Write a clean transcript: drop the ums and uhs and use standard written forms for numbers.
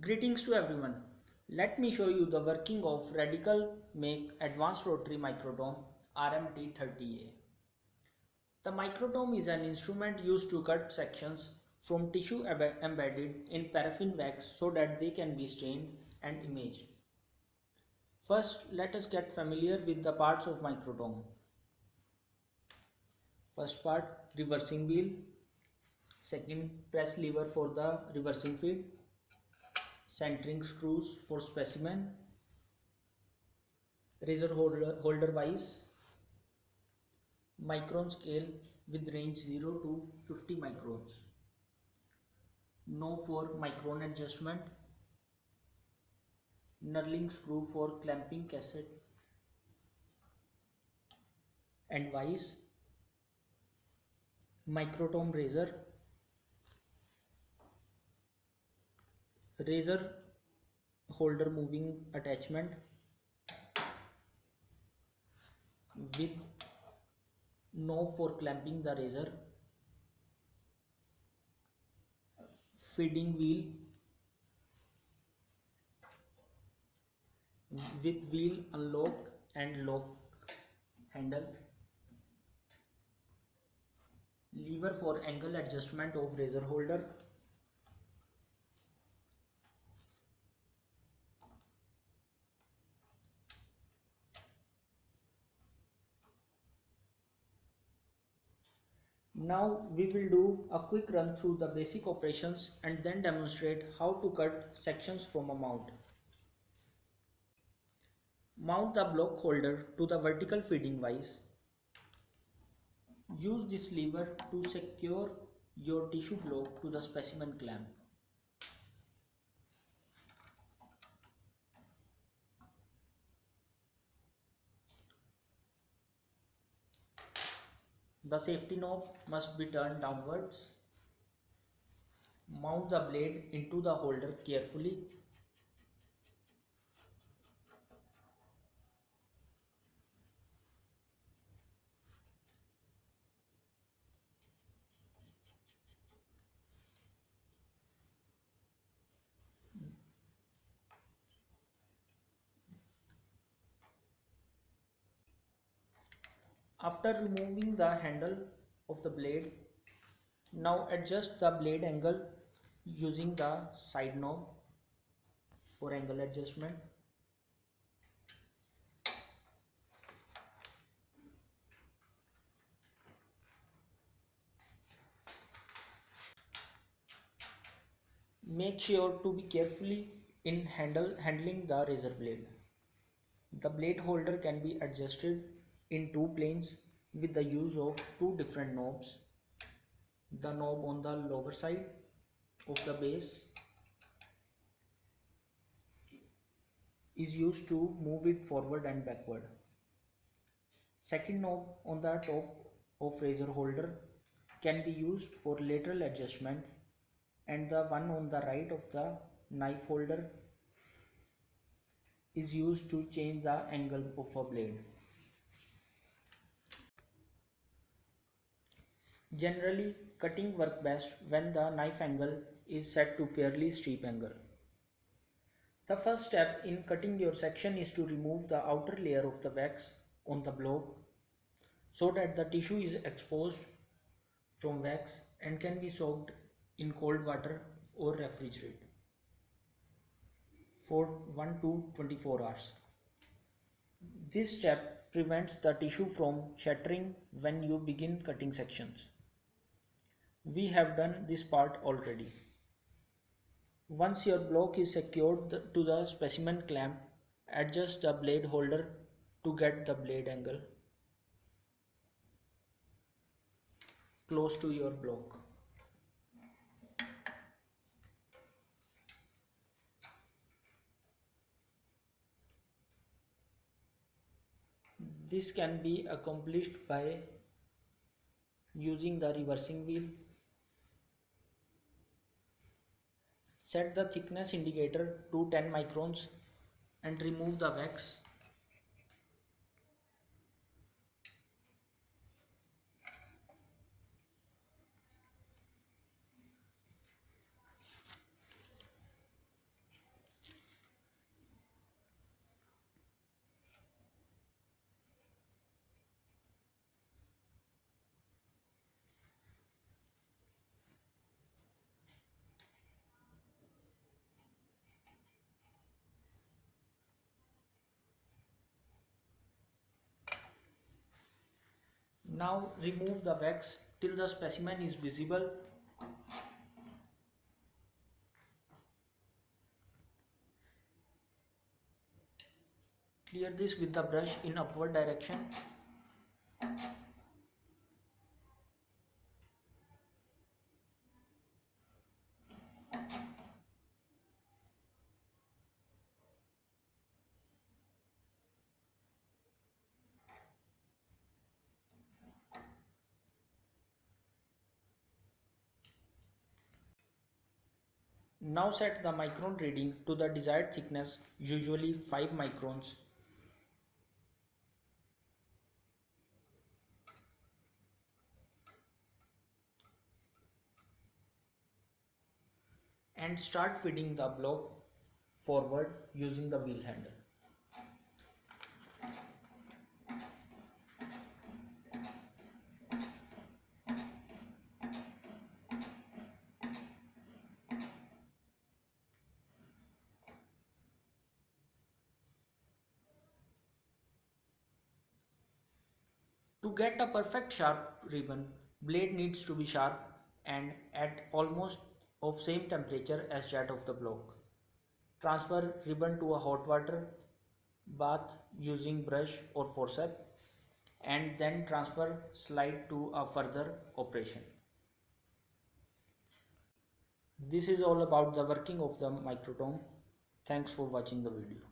Greetings to everyone. Let me show you the working of Radical Make Advanced Rotary Microtome RMT30A. The microtome is an instrument used to cut sections from tissue embedded in paraffin wax so that they can be stained and imaged. First, let us get familiar with the parts of microtome. First part, reversing wheel. Second, press lever for the reversing feed. Centering screws for specimen. Razor holder vise. Micron scale with range 0 to 50 microns. No for micron adjustment. Knurling screw for clamping cassette and vise. Microtome razor. Razor holder moving attachment with knob for clamping the razor. Feeding wheel with wheel unlock and lock handle. Lever for angle adjustment of razor holder. Now we will do a quick run through the basic operations and then demonstrate how to cut sections from a mount. Mount the block holder to the vertical feeding vise. Use this lever to secure your tissue block to the specimen clamp. The safety knob must be turned downwards. Mount the blade into the holder carefully. After removing the handle of the blade, now adjust the blade angle using the side knob for angle adjustment. Make sure to be carefully in handling the razor blade. The blade holder can be adjusted in two planes with the use of two different knobs. The knob on the lower side of the base is used to move it forward and backward. Second knob on the top of razor holder can be used for lateral adjustment, and the one on the right of the knife holder is used to change the angle of a blade. Generally, cutting works best when the knife angle is set to fairly steep angle. The first step in cutting your section is to remove the outer layer of the wax on the block so that the tissue is exposed from wax and can be soaked in cold water or refrigerated for 1 to 24 hours. This step prevents the tissue from shattering when you begin cutting sections. We have done this part already. Once your block is secured to the specimen clamp, adjust the blade holder to get the blade angle close to your block. This can be accomplished by using the reversing wheel. Set the thickness indicator to 10 microns and remove the wax. Now remove the wax till the specimen is visible. Clear this with the brush in upward direction. Now set the micron reading to the desired thickness, usually 5 microns. And start feeding the block forward using the wheel handle. To get a perfect sharp ribbon, blade needs to be sharp and at almost of same temperature as that of the block. Transfer ribbon to a hot water bath using brush or forceps and then transfer slide to a further operation. This is all about the working of the microtome. Thanks for watching the video.